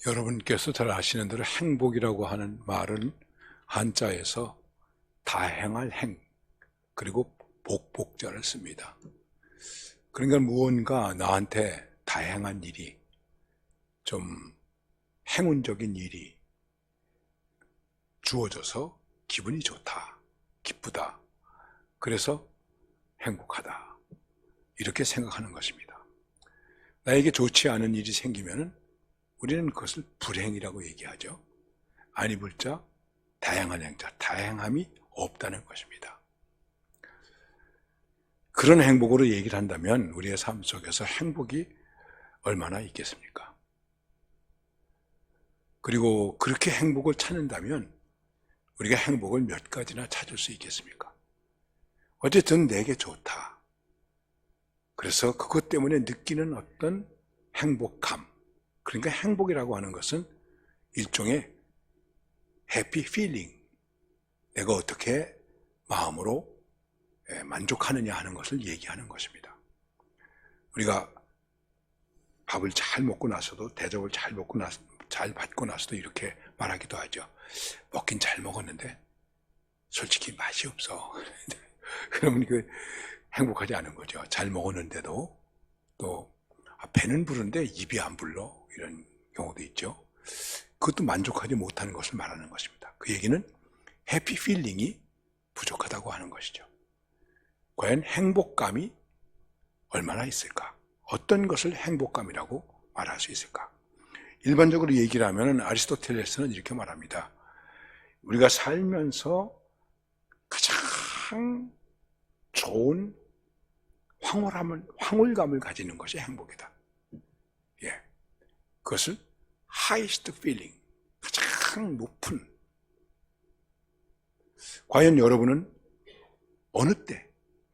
여러분께서 잘 아시는 대로 행복이라고 하는 말은 한자에서 다행할 행, 그리고 복복자를 씁니다. 그러니까 무언가 나한테 다행한 일이, 좀 행운적인 일이 주어져서 기분이 좋다, 기쁘다, 그래서 행복하다, 이렇게 생각하는 것입니다. 나에게 좋지 않은 일이 생기면은 우리는 그것을 불행이라고 얘기하죠. 아니 불자 다양한 행자, 다양함이 없다는 것입니다. 그런 행복으로 얘기를 한다면 우리의 삶 속에서 행복이 얼마나 있겠습니까? 그리고 그렇게 행복을 찾는다면 우리가 행복을 몇 가지나 찾을 수 있겠습니까? 어쨌든 내게 좋다. 그래서 그것 때문에 느끼는 어떤 행복감, 그러니까 행복이라고 하는 것은 일종의 해피 필링, 내가 어떻게 마음으로 만족하느냐 하는 것을 얘기하는 것입니다. 우리가 밥을 잘 먹고 나서도, 대접을 잘 받고 나서도 이렇게 말하기도 하죠. 먹긴 잘 먹었는데 솔직히 맛이 없어. 그러면 그 행복하지 않은 거죠. 잘 먹었는데도 또 배는 부른데 입이 안 불러, 이런 경우도 있죠. 그것도 만족하지 못하는 것을 말하는 것입니다. 그 얘기는 해피 필링이 부족하다고 하는 것이죠. 과연 행복감이 얼마나 있을까? 어떤 것을 행복감이라고 말할 수 있을까? 일반적으로 얘기를 하면 아리스토텔레스는 이렇게 말합니다. 우리가 살면서 가장 좋은 황홀감을 가지는 것이 행복이다. 예, 그것을 highest feeling, 가장 높은. 과연 여러분은 어느 때,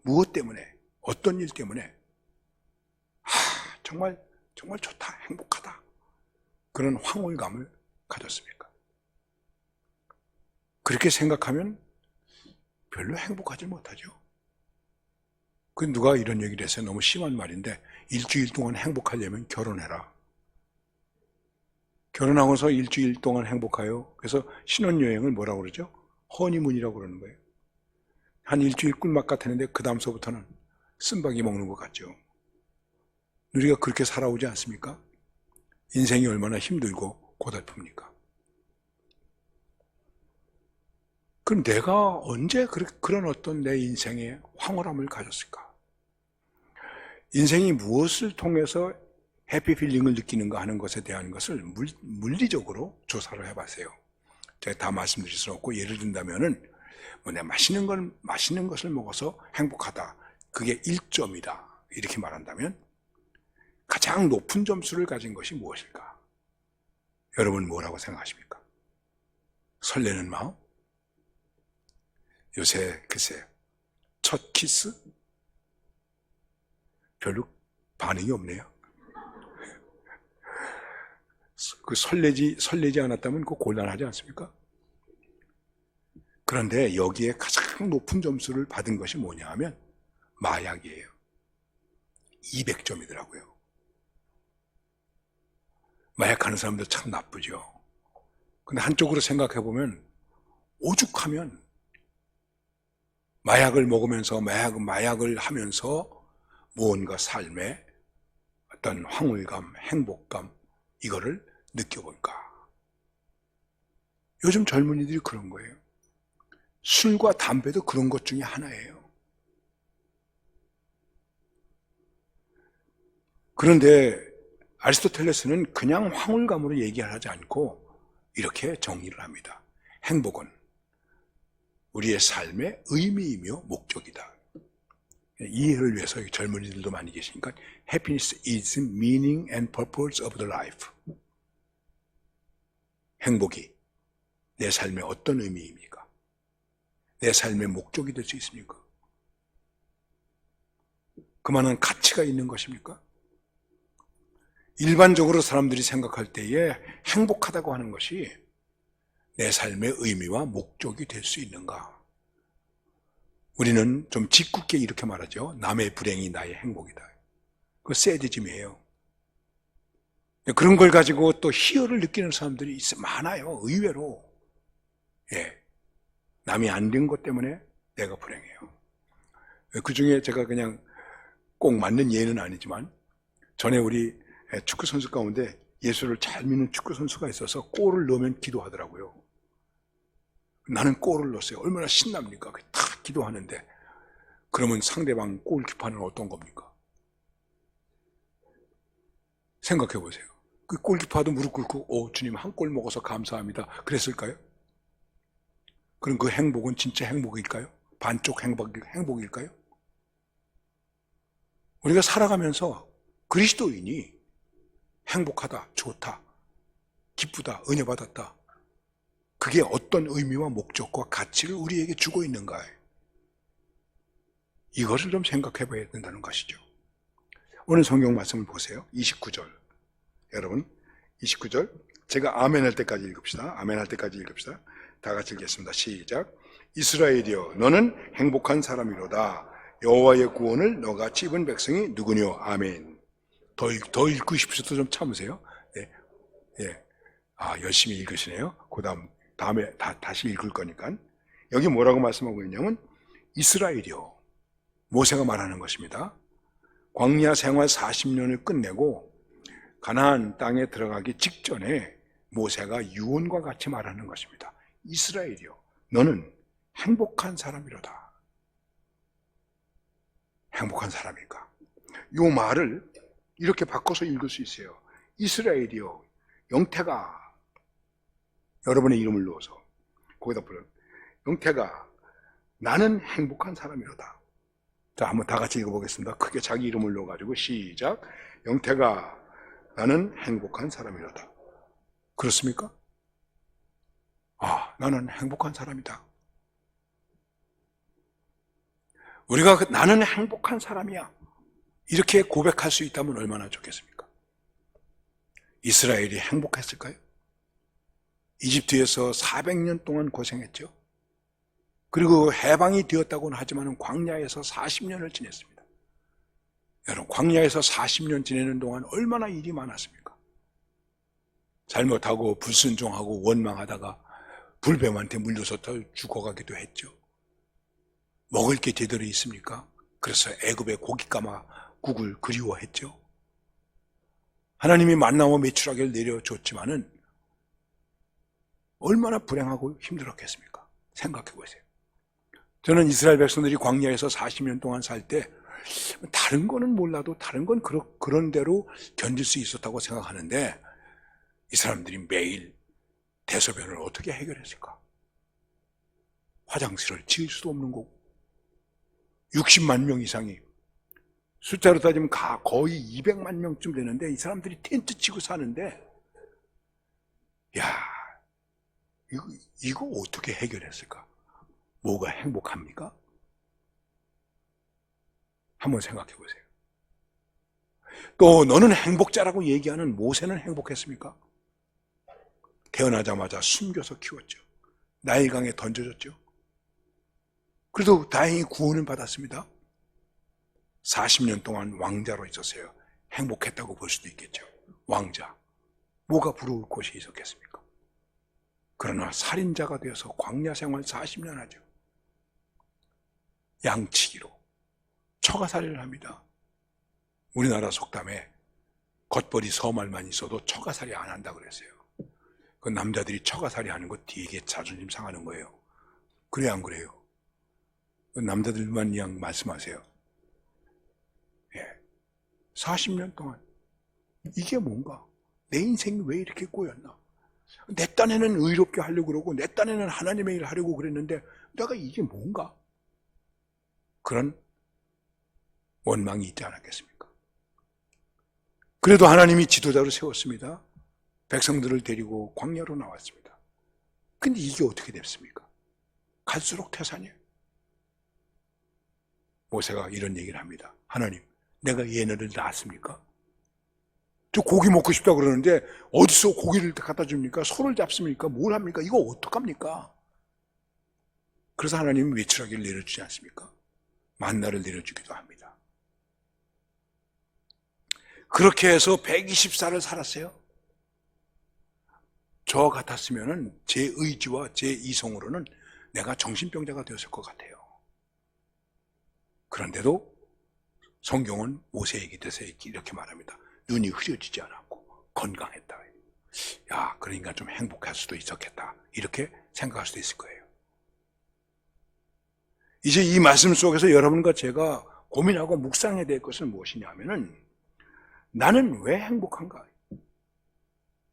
무엇 때문에, 어떤 일 때문에 정말 좋다, 행복하다, 그런 황홀감을 가졌습니까? 그렇게 생각하면 별로 행복하지 못하죠. 그 누가 이런 얘기를 해서 너무 심한 말인데, 일주일 동안 행복하려면 결혼해라. 결혼하고서 일주일 동안 행복해요. 그래서 신혼여행을 뭐라고 그러죠? 허니문이라고 그러는 거예요. 한 일주일 꿀맛 같았는데 그 다음서부터는 쓴바기 먹는 것 같죠. 우리가 그렇게 살아오지 않습니까? 인생이 얼마나 힘들고 고달픕니까? 그럼 내가 언제 그런 어떤 내 인생의 황홀함을 가졌을까? 인생이 무엇을 통해서 해피필링을 느끼는가 하는 것에 대한 것을 물리적으로 조사를 해봤어요. 제가 다 말씀드릴 수는 없고, 예를 든다면은 내가 맛있는 것을 먹어서 행복하다, 그게 1점이다 이렇게 말한다면 가장 높은 점수를 가진 것이 무엇일까? 여러분 뭐라고 생각하십니까? 설레는 마음? 요새 글쎄 첫 키스? 별로 반응이 없네요. 그 설레지 않았다면 그거 곤란하지 않습니까? 그런데 여기에 가장 높은 점수를 받은 것이 뭐냐 하면 마약이에요. 200점이더라고요. 마약하는 사람들 참 나쁘죠. 근데 한쪽으로 생각해 보면 오죽하면 마약을 먹으면서 마약을 하면서 무언가 삶의 어떤 황홀감, 행복감, 이거를 느껴볼까? 요즘 젊은이들이 그런 거예요. 술과 담배도 그런 것 중에 하나예요. 그런데 아리스토텔레스는 그냥 황홀감으로 얘기하지 않고 이렇게 정리를 합니다. 행복은 우리의 삶의 의미이며 목적이다. 이해를 위해서 젊은이들도 많이 계시니까 Happiness is meaning and purpose of the life. 행복이 내 삶의 어떤 의미입니까? 내 삶의 목적이 될 수 있습니까? 그만한 가치가 있는 것입니까? 일반적으로 사람들이 생각할 때에 행복하다고 하는 것이 내 삶의 의미와 목적이 될 수 있는가? 우리는 좀 짓궂게 이렇게 말하죠. 남의 불행이 나의 행복이다. 그거 새디즘이에요. 그런 걸 가지고 또 희열을 느끼는 사람들이 많아요. 의외로. 예. 남이 안 된 것 때문에 내가 불행해요. 그 중에 제가 그냥 꼭 맞는 예는 아니지만, 전에 우리 축구 선수 가운데 예수를 잘 믿는 축구 선수가 있어서 골을 넣으면 기도하더라고요. 나는 골을 넣었어요. 얼마나 신납니까? 다 기도하는데, 그러면 상대방 골키퍼는 어떤 겁니까? 생각해 보세요. 그 골키퍼도 무릎 꿇고 주님 한 골 먹어서 감사합니다 그랬을까요? 그럼 그 행복은 진짜 행복일까요? 반쪽 행복일까요? 우리가 살아가면서 그리스도인이 행복하다, 좋다, 기쁘다, 은혜 받았다, 그게 어떤 의미와 목적과 가치를 우리에게 주고 있는가, 이것을 좀 생각해 봐야 된다는 것이죠. 오늘 성경 말씀을 보세요. 29절. 여러분 29절 제가 아멘 할 때까지 읽읍시다. 아멘 할 때까지 읽읍시다. 다 같이 읽겠습니다. 시작. 이스라엘이여 너는 행복한 사람이로다. 여호와의 구원을 너같이 입은 백성이 누구뇨. 아멘. 더 읽고 싶으셔도 좀 참으세요. 예. 예. 열심히 읽으시네요. 그 다음에 다시 읽을 거니까. 여기 뭐라고 말씀하고 있냐면 이스라엘이요, 모세가 말하는 것입니다. 광야 생활 40년을 끝내고 가나안 땅에 들어가기 직전에 모세가 유언과 같이 말하는 것입니다. 이스라엘이요 너는 행복한 사람이로다. 행복한 사람일까? 이 말을 이렇게 바꿔서 읽을 수 있어요. 이스라엘이요 영태가, 여러분의 이름을 넣어서 거기다 불러, 영태가 나는 행복한 사람이로다. 자, 한번 다 같이 읽어보겠습니다. 크게 자기 이름을 넣어가지고 시작. 영태가 나는 행복한 사람이로다. 그렇습니까? 나는 행복한 사람이다. 우리가 나는 행복한 사람이야 이렇게 고백할 수 있다면 얼마나 좋겠습니까? 이스라엘이 행복했을까요? 이집트에서 400년 동안 고생했죠. 그리고 해방이 되었다고는 하지만 광야에서 40년을 지냈습니다. 여러분, 광야에서 40년 지내는 동안 얼마나 일이 많았습니까? 잘못하고 불순종하고 원망하다가 불뱀한테 물려서 죽어가기도 했죠. 먹을 게 제대로 있습니까? 그래서 애굽의 고깃가마국을 그리워했죠. 하나님이 만나와 메추라기를 내려줬지만은 얼마나 불행하고 힘들었겠습니까? 생각해 보세요. 저는 이스라엘 백성들이 광야에서 40년 동안 살 때 다른 거는 몰라도 다른 건 그런 대로 견딜 수 있었다고 생각하는데, 이 사람들이 매일 대소변을 어떻게 해결했을까? 화장실을 지을 수도 없는 거고, 60만 명 이상이, 숫자로 따지면 거의 200만 명쯤 되는데 이 사람들이 텐트 치고 사는데, 야, 이거 어떻게 해결했을까? 뭐가 행복합니까? 한번 생각해 보세요. 또 너는 행복자라고 얘기하는 모세는 행복했습니까? 태어나자마자 숨겨서 키웠죠. 나일강에 던져졌죠. 그래도 다행히 구원은 받았습니다. 40년 동안 왕자로 있었어요. 행복했다고 볼 수도 있겠죠. 왕자. 뭐가 부러울 곳이 있었겠습니까? 그러나 살인자가 되어서 광야 생활 40년 하죠. 양치기로 처가살이를 합니다. 우리나라 속담에 겉벌이 서말만 있어도 처가살이 안 한다 그랬어요. 그 남자들이 처가살이 하는 거 되게 자존심 상하는 거예요. 그래 안 그래요? 그 남자들만 그냥 말씀하세요. 40년 동안 이게 뭔가? 내 인생이 왜 이렇게 꼬였나? 내 딴에는 의롭게 하려고 그러고 내 딴에는 하나님의 일을 하려고 그랬는데 내가 이게 뭔가? 그런 원망이 있지 않았겠습니까? 그래도 하나님이 지도자로 세웠습니다. 백성들을 데리고 광야로 나왔습니다. 근데 이게 어떻게 됐습니까? 갈수록 태산이에요. 모세가 이런 얘기를 합니다. 하나님, 내가 얘네를 낳았습니까? 저 고기 먹고 싶다 그러는데 어디서 고기를 갖다 줍니까? 소를 잡습니까? 뭘 합니까? 이거 어떡합니까? 그래서 하나님은 메추라기를 내려주지 않습니까? 만나를 내려주기도 합니다. 그렇게 해서 120살을 살았어요. 저 같았으면 제 의지와 제 이성으로는 내가 정신병자가 되었을 것 같아요. 그런데도 성경은 모세에게 대해서 이렇게 말합니다. 눈이 흐려지지 않았고 건강했다. 야, 그러니까 좀 행복할 수도 있었겠다. 이렇게 생각할 수도 있을 거예요. 이제 이 말씀 속에서 여러분과 제가 고민하고 묵상해야 될 것은 무엇이냐면은 나는 왜 행복한가?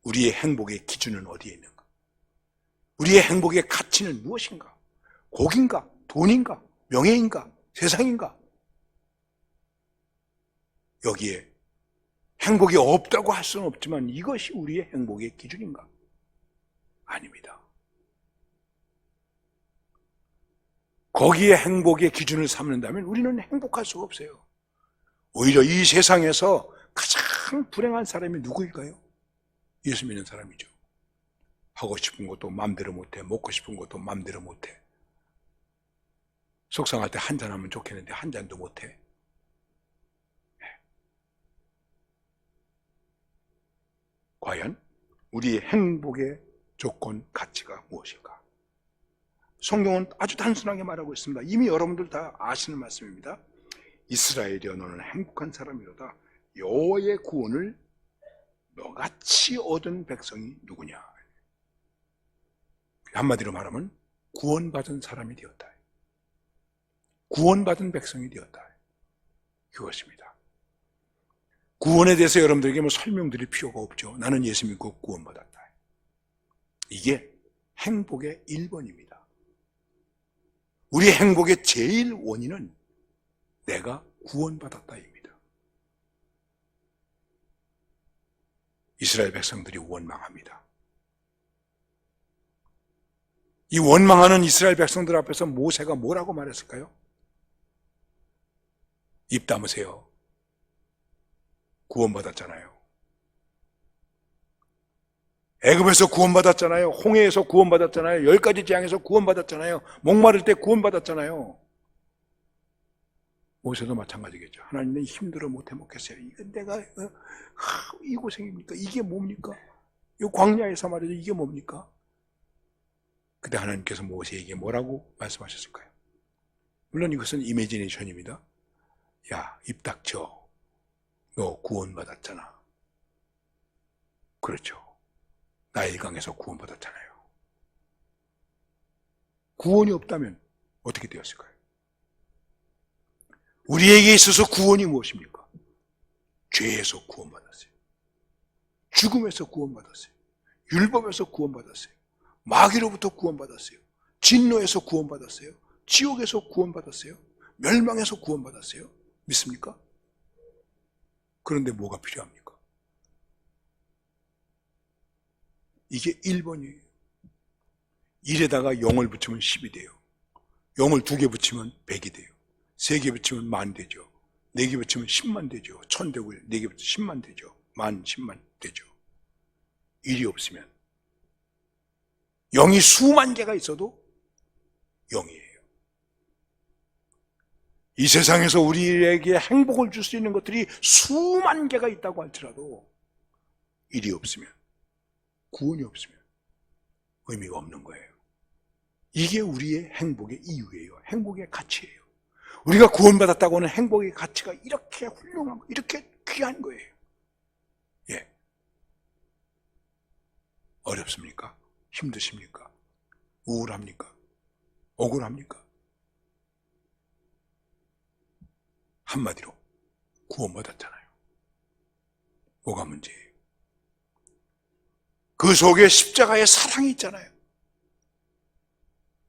우리의 행복의 기준은 어디에 있는가? 우리의 행복의 가치는 무엇인가? 곡인가? 돈인가? 명예인가? 세상인가? 여기에 행복이 없다고 할 수는 없지만 이것이 우리의 행복의 기준인가? 아닙니다. 거기에 행복의 기준을 삼는다면 우리는 행복할 수가 없어요. 오히려 이 세상에서 가장 불행한 사람이 누구일까요? 예수 믿는 사람이죠. 하고 싶은 것도 마음대로 못해, 먹고 싶은 것도 마음대로 못해. 속상할 때 한 잔하면 좋겠는데 한 잔도 못해. 과연 우리의 행복의 조건, 가치가 무엇인가? 성경은 아주 단순하게 말하고 있습니다. 이미 여러분들 다 아시는 말씀입니다. 이스라엘이여 너는 행복한 사람이로다. 여호와의 구원을 너같이 얻은 백성이 누구냐? 한마디로 말하면 구원받은 사람이 되었다. 구원받은 백성이 되었다. 그것입니다. 구원에 대해서 여러분들에게 뭐 설명드릴 필요가 없죠. 나는 예수 믿고 구원받았다. 이게 행복의 1번입니다. 우리 행복의 제일 원인은 내가 구원받았다입니다. 이스라엘 백성들이 원망합니다. 이 원망하는 이스라엘 백성들 앞에서 모세가 뭐라고 말했을까요? 입 다무세요. 구원받았잖아요. 애굽에서 구원받았잖아요. 홍해에서 구원받았잖아요. 10가지 재앙에서 구원받았잖아요. 목마를 때 구원받았잖아요. 모세도 마찬가지겠죠. 하나님은 힘들어 못해 먹겠어요. 이거 내가 이 고생입니까? 이게 뭡니까? 이 광야에서 말이죠. 이게 뭡니까? 그때 하나님께서 모세에게 뭐라고 말씀하셨을까요? 물론 이것은 이미지네이션입니다. 야, 입 닥쳐. 너 구원받았잖아. 그렇죠. 나일강에서 구원받았잖아요. 구원이 없다면 어떻게 되었을까요? 우리에게 있어서 구원이 무엇입니까? 죄에서 구원받았어요. 죽음에서 구원받았어요. 율법에서 구원받았어요. 마귀로부터 구원받았어요. 진노에서 구원받았어요. 지옥에서 구원받았어요. 멸망에서 구원받았어요. 믿습니까? 그런데 뭐가 필요합니까? 이게 1번이에요. 1에다가 0을 붙이면 10이 돼요. 0을 2개 붙이면 100이 돼요. 3개 붙이면 10,000 되죠. 4개 붙이면 10만 되죠. 1000 되고 4개 붙이면 10만 되죠. 10,000 되죠. 1이 없으면 0이 수만 개가 있어도 0이에요. 이 세상에서 우리에게 행복을 줄 수 있는 것들이 수만 개가 있다고 할지라도 1이 없으면, 구원이 없으면 의미가 없는 거예요. 이게 우리의 행복의 이유예요. 행복의 가치예요. 우리가 구원받았다고 하는 행복의 가치가 이렇게 훌륭한 거, 이렇게 귀한 거예요. 예. 어렵습니까? 힘드십니까? 우울합니까? 억울합니까? 한마디로 구원받았잖아요. 뭐가 문제예요? 그 속에 십자가의 사랑이 있잖아요.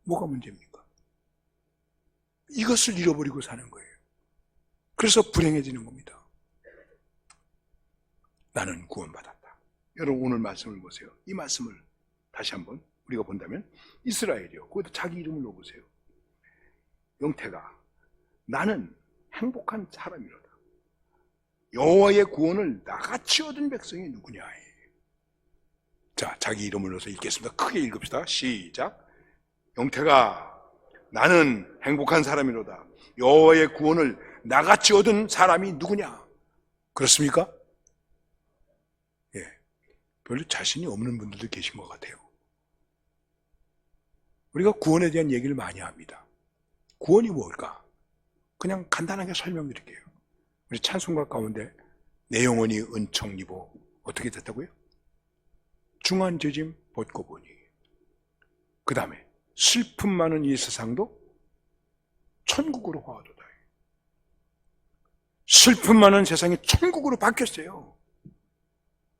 뭐가 문제입니까? 이것을 잃어버리고 사는 거예요. 그래서 불행해지는 겁니다. 나는 구원받았다. 여러분 오늘 말씀을 보세요. 이 말씀을 다시 한번 우리가 본다면 이스라엘이요. 거기다 자기 이름을 넣어보세요. 영태가 나는 행복한 사람이로다. 여호와의 구원을 나같이 얻은 백성이 누구냐. 자, 자기 이름을 넣어서 읽겠습니다. 크게 읽읍시다. 시작. 영태가 나는 행복한 사람이로다. 여호와의 구원을 나같이 얻은 사람이 누구냐? 그렇습니까? 별로 자신이 없는 분들도 계신 것 같아요. 우리가 구원에 대한 얘기를 많이 합니다. 구원이 뭘까? 그냥 간단하게 설명드릴게요. 우리 찬송가 가운데 내 영혼이 은총 입어 어떻게 됐다고요? 중한 죄짐 벗고 보니. 그 다음에 슬픔 많은 이 세상도 천국으로 화하도다. 슬픔 많은 세상이 천국으로 바뀌었어요.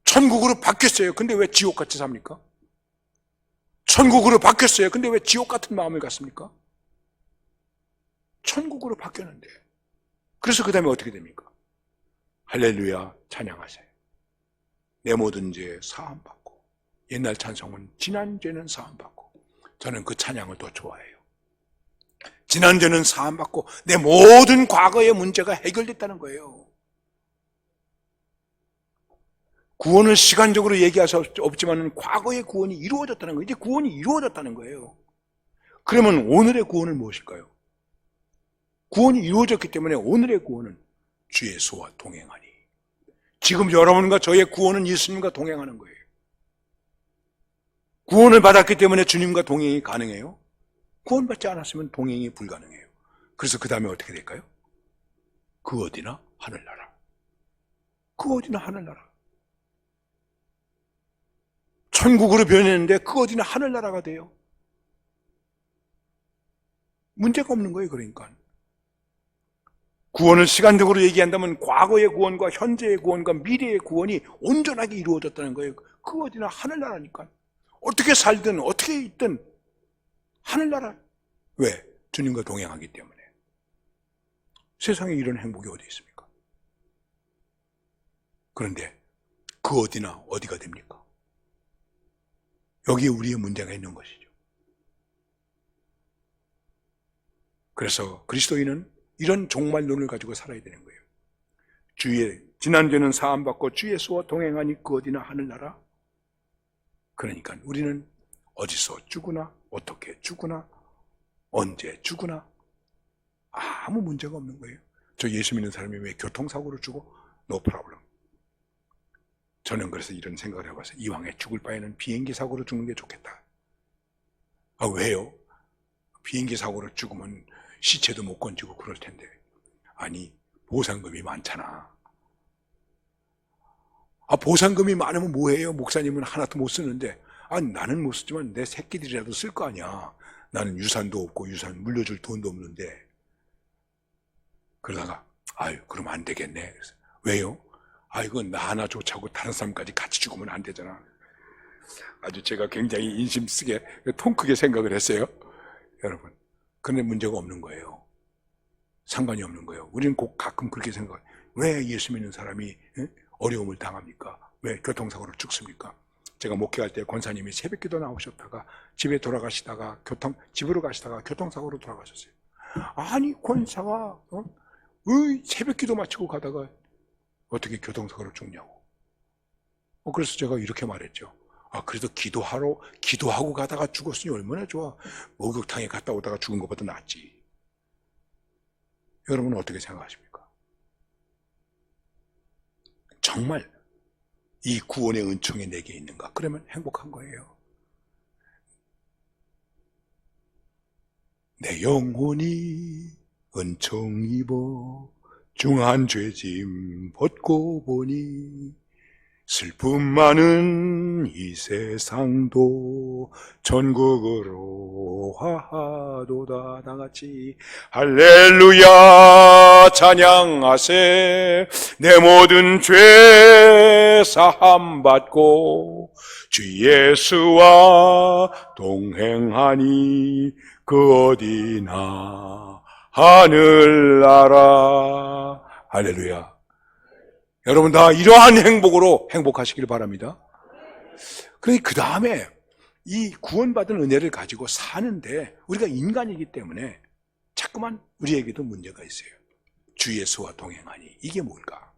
천국으로 바뀌었어요. 근데 왜 지옥같이 삽니까? 천국으로 바뀌었어요. 근데 왜 지옥 같은 마음을 갖습니까? 천국으로 바뀌었는데. 그래서 그 다음에 어떻게 됩니까? 할렐루야 찬양하세요. 내 모든 죄 사함받고. 옛날 찬송은 지난 죄는 사함받고. 저는 그 찬양을 더 좋아해요. 지난 죄는 사함받고 내 모든 과거의 문제가 해결됐다는 거예요. 구원을 시간적으로 얘기할 수 없지만 과거의 구원이 이루어졌다는 거예요. 이제 구원이 이루어졌다는 거예요. 그러면 오늘의 구원은 무엇일까요? 구원이 이루어졌기 때문에 오늘의 구원은 주 예수와 동행하니. 지금 여러분과 저의 구원은 예수님과 동행하는 거예요. 구원을 받았기 때문에 주님과 동행이 가능해요. 구원받지 않았으면 동행이 불가능해요. 그래서 그 다음에 어떻게 될까요? 그 어디나 하늘나라. 그 어디나 하늘나라. 천국으로 변했는데 그 어디나 하늘나라가 돼요. 문제가 없는 거예요. 그러니까 구원을 시간적으로 얘기한다면 과거의 구원과 현재의 구원과 미래의 구원이 온전하게 이루어졌다는 거예요. 그 어디나 하늘나라니까. 어떻게 살든 어떻게 있든 하늘나라. 왜? 주님과 동행하기 때문에. 세상에 이런 행복이 어디 있습니까? 그런데 그 어디나 어디가 됩니까? 여기에 우리의 문제가 있는 것이죠. 그래서 그리스도인은 이런 종말론을 가지고 살아야 되는 거예요. 주의 지난 죄는 사함받고 주 예수와 동행하니 그 어디나 하늘나라. 그러니까 우리는 어디서 죽으나 어떻게 죽으나 언제 죽으나 아무 문제가 없는 거예요. 저 예수 믿는 사람이 왜 교통사고로 죽어? No problem. 저는 그래서 이런 생각을 해봤어요. 이왕에 죽을 바에는 비행기 사고로 죽는 게 좋겠다. 아, 왜요? 비행기 사고로 죽으면 시체도 못 건지고 그럴 텐데. 아니, 보상금이 많잖아. 아, 보상금이 많으면 뭐해요? 목사님은 하나도 못 쓰는데. 아, 나는 못 쓰지만 내 새끼들이라도 쓸 거 아니야. 나는 유산도 없고 유산 물려줄 돈도 없는데. 그러다가 아유, 그럼 안 되겠네. 왜요? 아, 이건 나 하나 좋자고 다른 사람까지 같이 죽으면 안 되잖아. 아주 제가 굉장히 인심 쓰게 통 크게 생각을 했어요. 여러분, 그런데 문제가 없는 거예요. 상관이 없는 거예요. 우리는 꼭 가끔 그렇게 생각해요. 왜 예수 믿는 사람이 어려움을 당합니까? 왜 교통사고로 죽습니까? 제가 목회할 때 권사님이 새벽기도 나오셨다가 집에 돌아가시다가 집으로 가시다가 교통사고로 돌아가셨어요. 아니, 권사가 새벽기도 마치고 가다가 어떻게 교통사고로 죽냐고. 그래서 제가 이렇게 말했죠. 아, 그래도 기도하고 가다가 죽었으니 얼마나 좋아. 목욕탕에 갔다 오다가 죽은 것보다 낫지. 여러분은 어떻게 생각하십니까? 정말 이 구원의 은총이 내게 있는가? 그러면 행복한 거예요. 내 영혼이 은총 입어 중한 죄짐 벗고 보니 슬픔 많은 이 세상도 천국으로 화하도다. 다 같이 할렐루야 찬양하세. 내 모든 죄 사함 받고 주 예수와 동행하니 그 어디나 하늘나라. 할렐루야. 여러분 다 이러한 행복으로 행복하시길 바랍니다. 그러니 그 다음에 이 구원받은 은혜를 가지고 사는데 우리가 인간이기 때문에 자꾸만 우리에게도 문제가 있어요. 주 예수와 동행하니 이게 뭘까?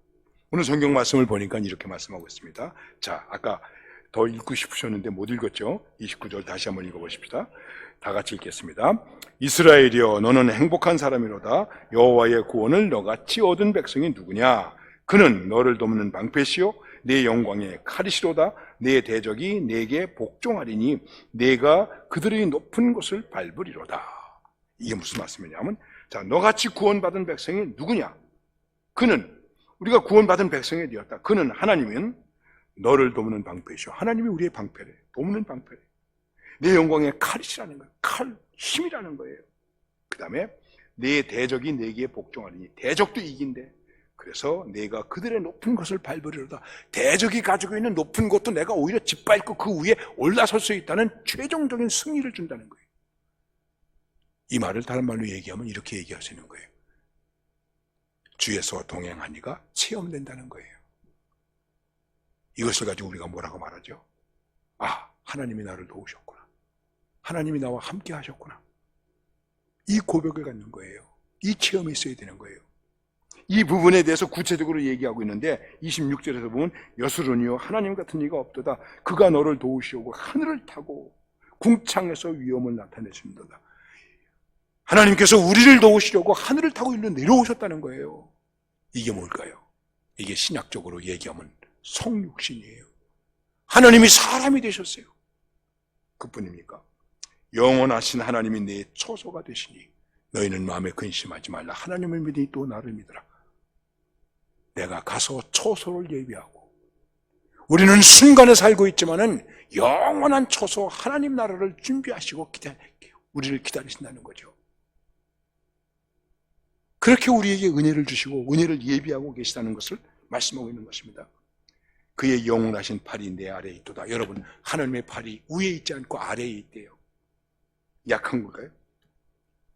오늘 성경 말씀을 보니까 이렇게 말씀하고 있습니다. 자, 아까 더 읽고 싶으셨는데 못 읽었죠? 29절 다시 한번 읽어보십시다. 다 같이 읽겠습니다. 이스라엘이여 너는 행복한 사람이로다. 여호와의 구원을 너같이 얻은 백성이 누구냐? 그는 너를 돕는 방패시요 내 영광의 칼이시로다. 내 대적이 내게 복종하리니 내가 그들의 높은 곳을 밟으리로다. 이게 무슨 말씀이냐면, 자, 너같이 구원받은 백성이 누구냐? 그는, 우리가 구원받은 백성이 되었다. 그는, 하나님은 너를 도우는 방패이시오. 하나님이 우리의 방패래. 도우는 방패래. 내 영광의 칼이시라는 거예요. 칼, 힘이라는 거예요. 그 다음에 내 대적이 내게 복종하리니, 대적도 이긴대. 그래서 내가 그들의 높은 것을 밟으리로다. 대적이 가지고 있는 높은 것도 내가 오히려 짓밟고 그 위에 올라설 수 있다는 최종적인 승리를 준다는 거예요. 이 말을 다른 말로 얘기하면 이렇게 얘기할 수 있는 거예요. 주에서 동행하니가 체험된다는 거예요. 이것을 가지고 우리가 뭐라고 말하죠? 아, 하나님이 나를 도우셨구나. 하나님이 나와 함께 하셨구나. 이 고백을 갖는 거예요. 이 체험이 있어야 되는 거예요. 이 부분에 대해서 구체적으로 얘기하고 있는데 26절에서 보면 여수론이요 하나님 같은 이가 없도다. 그가 너를 도우시오고 하늘을 타고 궁창에서 위엄을 나타내신도다. 하나님께서 우리를 도우시려고 하늘을 타고 일로 내려오셨다는 거예요. 이게 뭘까요? 이게 신약적으로 얘기하면 성육신이에요. 하나님이 사람이 되셨어요. 그뿐입니까? 영원하신 하나님이 내 초소가 되시니 너희는 마음에 근심하지 말라. 하나님을 믿으니 또 나를 믿으라. 내가 가서 초소를 예비하고, 우리는 순간에 살고 있지만은 영원한 초소 하나님 나라를 준비하시고 우리를 기다리신다는 거죠. 그렇게 우리에게 은혜를 주시고 은혜를 예비하고 계시다는 것을 말씀하고 있는 것입니다. 그의 영원하신 팔이 내 아래에 있도다. 여러분, 하나님의 팔이 위에 있지 않고 아래에 있대요. 약한 걸까요?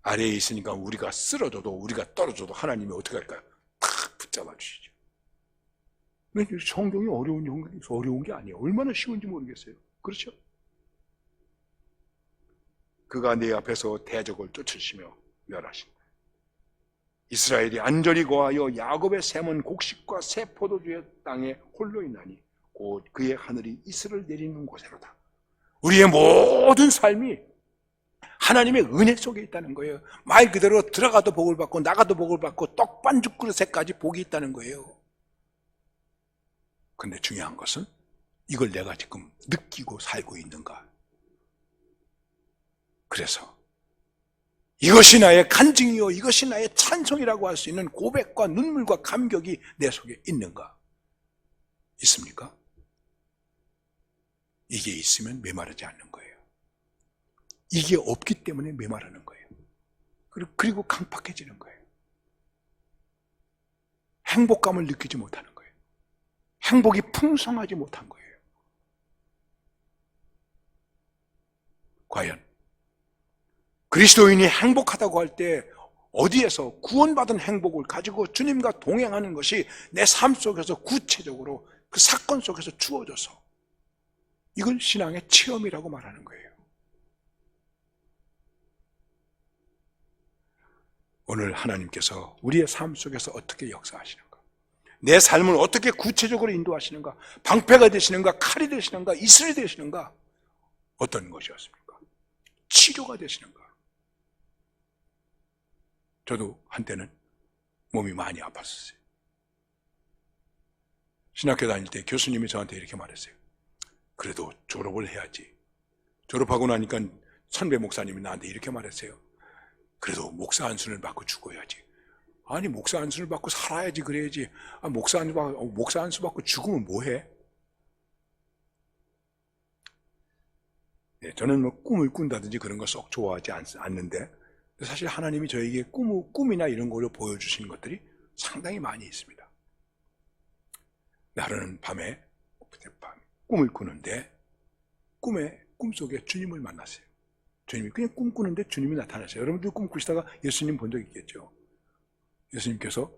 아래에 있으니까 우리가 쓰러져도, 우리가 떨어져도 하나님이 어떻게 할까요? 탁 붙잡아 주시죠. 성경이 어려운 게 아니에요. 얼마나 쉬운지 모르겠어요. 그렇죠? 그가 내 앞에서 대적을 쫓으시며 멸하신다. 이스라엘이 안전히 거하여 야곱의 샘은 곡식과 새 포도주의 땅에 홀로 있나니 곧 그의 하늘이 이슬을 내리는 곳에로다. 우리의 모든 삶이 하나님의 은혜 속에 있다는 거예요. 말 그대로 들어가도 복을 받고 나가도 복을 받고 떡반죽 그릇에까지 복이 있다는 거예요. 근데 중요한 것은 이걸 내가 지금 느끼고 살고 있는가. 그래서 이것이 나의 간증이요, 이것이 나의 찬송이라고 할 수 있는 고백과 눈물과 감격이 내 속에 있는가? 있습니까? 이게 있으면 메마르지 않는 거예요. 이게 없기 때문에 메마르는 거예요. 그리고 강팍해지는 거예요. 행복감을 느끼지 못하는 거예요. 행복이 풍성하지 못한 거예요. 과연 그리스도인이 행복하다고 할 때 어디에서 구원받은 행복을 가지고 주님과 동행하는 것이 내 삶 속에서 구체적으로 그 사건 속에서 주어져서 이걸 신앙의 체험이라고 말하는 거예요. 오늘 하나님께서 우리의 삶 속에서 어떻게 역사하시는가, 내 삶을 어떻게 구체적으로 인도하시는가, 방패가 되시는가, 칼이 되시는가, 이슬이 되시는가, 어떤 것이었습니까? 치료가 되시는가. 저도 한때는 몸이 많이 아팠었어요. 신학교 다닐 때 교수님이 저한테 이렇게 말했어요. 그래도 졸업을 해야지. 졸업하고 나니까 선배 목사님이 나한테 이렇게 말했어요. 그래도 목사 안수를 받고 죽어야지. 아니, 목사 안수를 받고 살아야지, 그래야지. 아, 목사 안수 받고 죽으면 뭐해? 네, 저는 뭐 꿈을 꾼다든지 그런 거 썩 좋아하지 않는데, 사실 하나님이 저에게 꿈이나 이런 걸로 보여주신 것들이 상당히 많이 있습니다. 하루는 밤에 꿈을 꾸는데 꿈속에 주님을 만났어요. 주님이 그냥 꿈꾸는데 주님이 나타나세요. 여러분들 꿈 꾸시다가 예수님 본 적 있겠죠? 예수님께서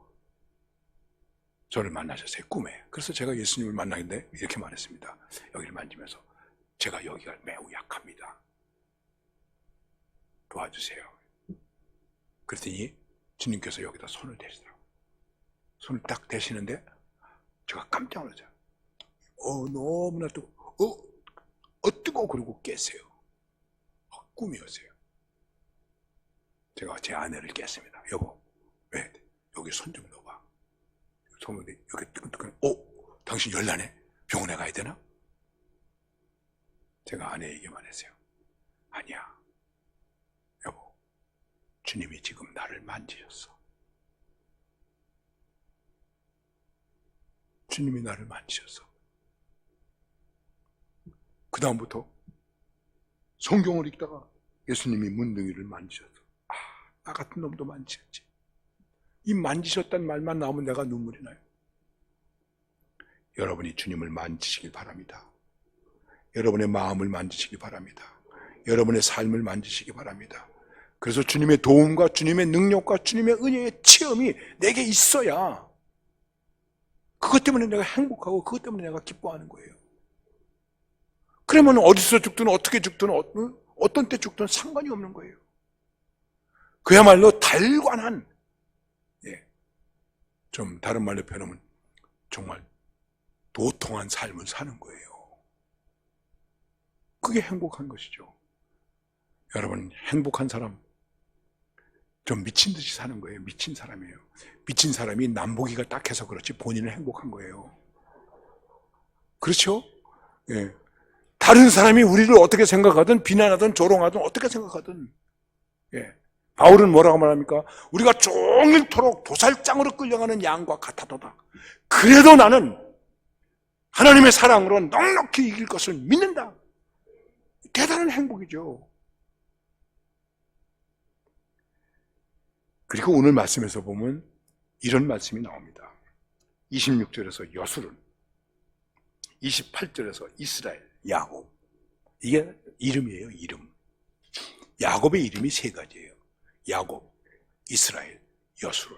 저를 만나셨어요, 꿈에. 그래서 제가 예수님을 만나는데 이렇게 말했습니다. 여기를 만지면서 제가 여기가 매우 약합니다. 도와주세요. 그랬더니 주님께서 여기다 손을 대시더라고요. 손을 딱 대시는데 제가 깜짝 놀랐어요. 너무나 뜨거워. 그러고 깼어요. 꿈이었어요. 제가 제 아내를 깼습니다. 여보, 왜? 여기 손 좀 넣어봐. 손을 여기 뜨끈뜨끈. 당신 열나네? 병원에 가야 되나? 제가 아내에게 말했어요. 아니야, 여보, 주님이 지금 나를 만지셨어. 주님이 나를 만지셨어. 그 다음부터 성경을 읽다가 예수님이 문둥이를 만지셨어. 아, 나 같은 놈도 만지셨지. 이 만지셨다는 말만 나오면 내가 눈물이 나요. 여러분이 주님을 만지시길 바랍니다. 여러분의 마음을 만지시기 바랍니다. 여러분의 삶을 만지시기 바랍니다. 그래서 주님의 도움과 주님의 능력과 주님의 은혜의 체험이 내게 있어야 그것 때문에 내가 행복하고 그것 때문에 내가 기뻐하는 거예요. 그러면 어디서 죽든 어떻게 죽든 어떤 때 죽든 상관이 없는 거예요. 그야말로 달관한, 좀 다른 말로 표현하면 정말 도통한 삶을 사는 거예요. 그게 행복한 것이죠. 여러분, 행복한 사람 좀 미친 듯이 사는 거예요. 미친 사람이에요. 미친 사람이 남보기가 딱해서 그렇지 본인은 행복한 거예요. 그렇죠? 예. 다른 사람이 우리를 어떻게 생각하든 비난하든 조롱하든 어떻게 생각하든, 바울은 뭐라고 말합니까? 우리가 종일토록 도살장으로 끌려가는 양과 같아도다. 그래도 나는 하나님의 사랑으로 넉넉히 이길 것을 믿는다. 대단한 행복이죠. 그리고 오늘 말씀에서 보면 이런 말씀이 나옵니다. 26절에서 여술은, 28절에서 이스라엘, 야곱. 이게 이름이에요, 이름. 야곱의 이름이 세 가지예요. 야곱, 이스라엘, 여술은.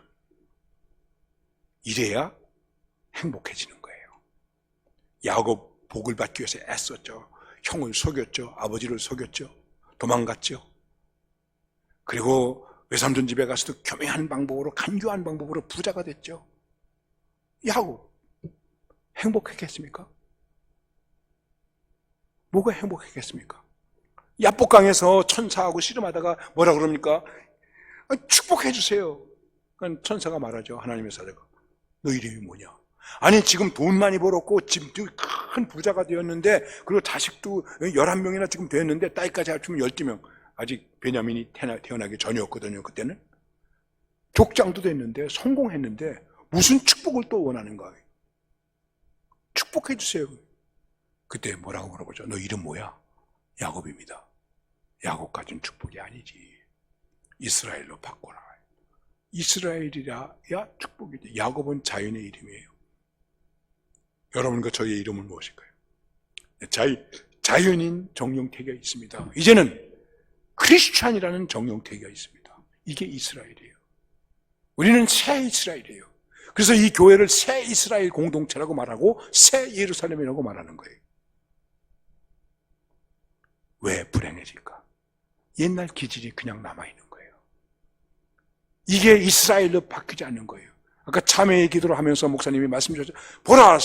이래야 행복해지는 거예요. 야곱 복을 받기 위해서 애썼죠. 형을 속였죠. 아버지를 속였죠. 도망갔죠. 그리고 외삼촌 집에 가서도 교묘한 방법으로, 간교한 방법으로 부자가 됐죠. 야곱 행복했겠습니까? 뭐가 행복했겠습니까? 야복강에서 천사하고 씨름하다가 뭐라 그럽니까? 축복해 주세요. 그러니까 천사가 말하죠. 하나님의 사자가. 너 이름이 뭐냐? 아니, 지금 돈 많이 벌었고 집도 큰 부자가 되었는데, 그리고 자식도 11명이나 지금 되었는데, 딸까지 합치면 12명. 아직 베냐민이 태어나기 전이었거든요. 그때는 족장도 됐는데, 성공했는데 무슨 축복을 또 원하는가? 축복해 주세요. 그때 뭐라고 물어보죠? 너 이름 뭐야? 야곱입니다. 야곱까지는 축복이 아니지. 이스라엘로 바꿔라. 이스라엘이라야 축복이지. 야곱은 자연의 이름이에요. 여러분과 저의 이름은 무엇일까요? 자연인 정용태가 있습니다. 이제는 크리스찬이라는 정용태가 있습니다. 이게 이스라엘이에요. 우리는 새 이스라엘이에요. 그래서 이 교회를 새 이스라엘 공동체라고 말하고 새 예루살렘이라고 말하는 거예요. 왜 불행해질까? 옛날 기질이 그냥 남아있는 거예요. 이게 이스라엘로 바뀌지 않는 거예요. 아까 참회의 기도를 하면서 목사님이 말씀 주셨죠. 보라,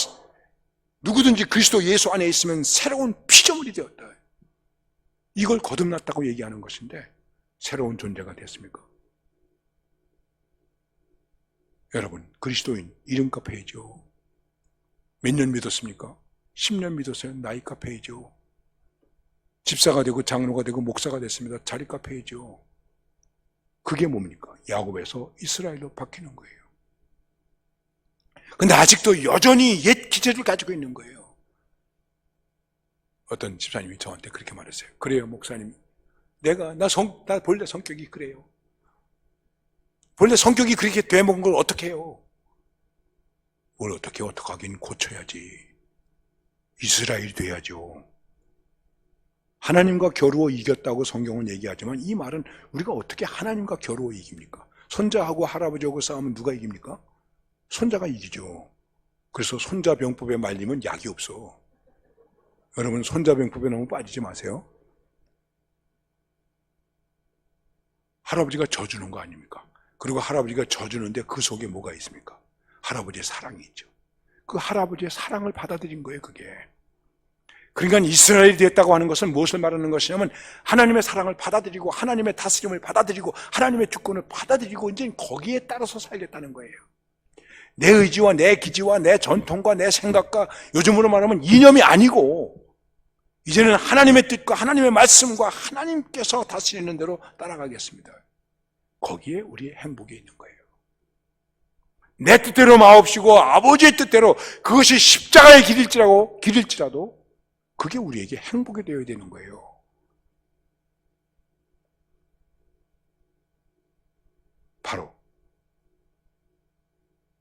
누구든지 그리스도 예수 안에 있으면 새로운 피조물이 되었다. 이걸 거듭났다고 얘기하는 것인데 새로운 존재가 됐습니까? 여러분, 그리스도인 이름값 해야죠. 몇 년 믿었습니까? 10년 믿었어요. 나이값 해야죠. 집사가 되고 장로가 되고 목사가 됐습니다. 자리값 해야죠. 그게 뭡니까? 야곱에서 이스라엘로 바뀌는 거예요. 근데 아직도 여전히 옛 기질을 가지고 있는 거예요. 어떤 집사님이 저한테 그렇게 말했어요. 그래요, 목사님. 나 본래 성격이 그래요. 본래 성격이 그렇게 되먹은 걸 어떻게 해요? 뭘 어떻게 하긴 고쳐야지. 이스라엘이 돼야죠. 하나님과 겨루어 이겼다고 성경은 얘기하지만 이 말은 우리가 어떻게 하나님과 겨루어 이깁니까? 손자하고 할아버지하고 싸우면 누가 이깁니까? 손자가 이기죠. 그래서 손자병법에 말리면 약이 없어. 여러분, 손자병법에 너무 빠지지 마세요. 할아버지가 져주는 거 아닙니까? 그리고 할아버지가 져주는데 그 속에 뭐가 있습니까? 할아버지의 사랑이 있죠. 그 할아버지의 사랑을 받아들인 거예요, 그게. 그러니까 이스라엘이 됐다고 하는 것은 무엇을 말하는 것이냐면 하나님의 사랑을 받아들이고 하나님의 다스림을 받아들이고 하나님의 주권을 받아들이고 이제 거기에 따라서 살겠다는 거예요. 내 의지와 내 기지와 내 전통과 내 생각과 요즘으로 말하면 이념이 아니고 이제는 하나님의 뜻과 하나님의 말씀과 하나님께서 다스리는 대로 따라가겠습니다. 거기에 우리의 행복이 있는 거예요. 내 뜻대로 마옵시고 아버지의 뜻대로 그것이 십자가의 길일지라도 그게 우리에게 행복이 되어야 되는 거예요. 바로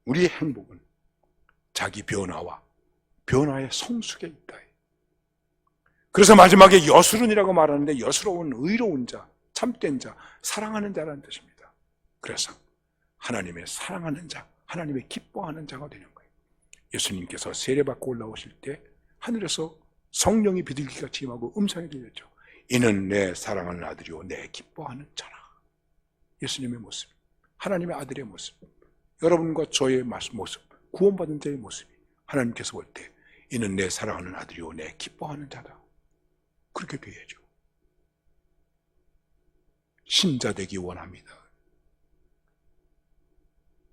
우리의 행복은 자기 변화의 성숙에 있다. 그래서 마지막에 여수른이라고 말하는데 여수로운 의로운 자, 참된 자, 사랑하는 자라는 뜻입니다. 그래서 하나님의 사랑하는 자, 하나님의 기뻐하는 자가 되는 거예요. 예수님께서 세례받고 올라오실 때 하늘에서 성령이 비둘기같이 임하고 음성이 들렸죠. 이는 내 사랑하는 아들이요 내 기뻐하는 자라. 예수님의 모습, 하나님의 아들의 모습, 여러분과 저의 모습, 구원받은 자의 모습이 하나님께서 볼 때 이는 내 사랑하는 아들이요 내 기뻐하는 자다. 그렇게 돼야죠. 신자 되기 원합니다.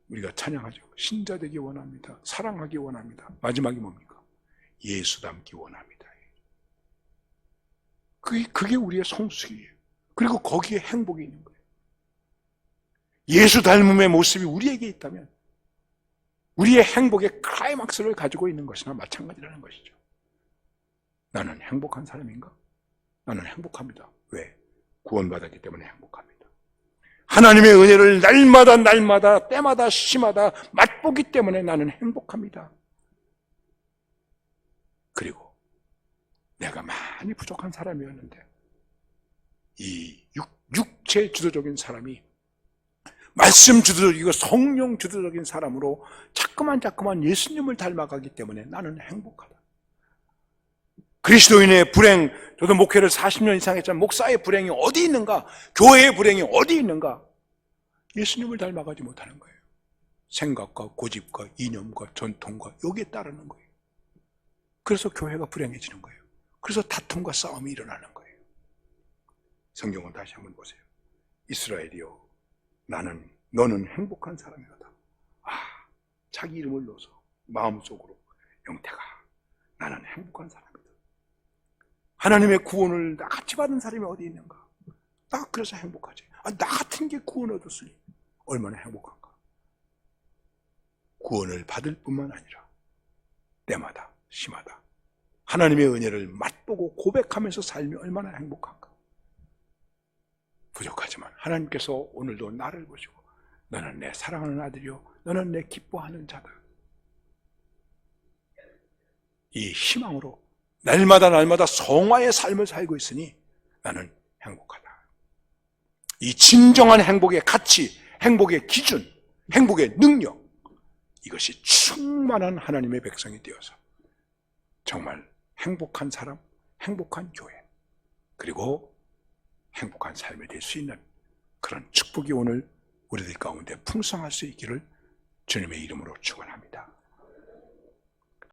우리가 찬양하죠. 신자 되기 원합니다. 사랑하기 원합니다. 마지막이 뭡니까? 예수 닮기 원합니다. 그게 우리의 성숙이에요. 그리고 거기에 행복이 있는 거예요. 예수 닮음의 모습이 우리에게 있다면 우리의 행복의 클라이막스를 가지고 있는 것이나 마찬가지라는 것이죠. 나는 행복한 사람인가? 나는 행복합니다. 왜? 구원받았기 때문에 행복합니다. 하나님의 은혜를 날마다 때마다 시마다 맛보기 때문에 나는 행복합니다. 그리고 내가 많이 부족한 사람이었는데 이 육체 주도적인 사람이 말씀 주도적이고 성령 주도적인 사람으로 자꾸만 예수님을 닮아가기 때문에 나는 행복하다. 그리스도인의 불행, 저도 목회를 40년 이상 했지만 목사의 불행이 어디 있는가? 교회의 불행이 어디 있는가? 예수님을 닮아가지 못하는 거예요. 생각과 고집과 이념과 전통과 여기에 따르는 거예요. 그래서 교회가 불행해지는 거예요. 그래서 다툼과 싸움이 일어나는 거예요. 성경은 다시 한번 보세요. 이스라엘이여 너는 행복한 사람이로다. 자기 이름을 넣어서 마음속으로 영태가 나는 행복한 사람이다. 하나님의 구원을 나같이 받은 사람이 어디 있는가? 나 그래서 행복하지. 나 같은 게 구원 얻었으니 얼마나 행복한가. 구원을 받을 뿐만 아니라 때마다 시마다 하나님의 은혜를 맛보고 고백하면서 살면 얼마나 행복한가. 부족하지만 하나님께서 오늘도 나를 보시고 너는 내 사랑하는 아들이요 너는 내 기뻐하는 자다. 이 희망으로 날마다 성화의 삶을 살고 있으니 나는 행복하다. 이 진정한 행복의 가치, 행복의 기준, 행복의 능력, 이것이 충만한 하나님의 백성이 되어서 정말 행복한 사람, 행복한 교회, 그리고 행복한 삶이 될 수 있는 그런 축복이 오늘 우리들 가운데 풍성할 수 있기를 주님의 이름으로 축원합니다.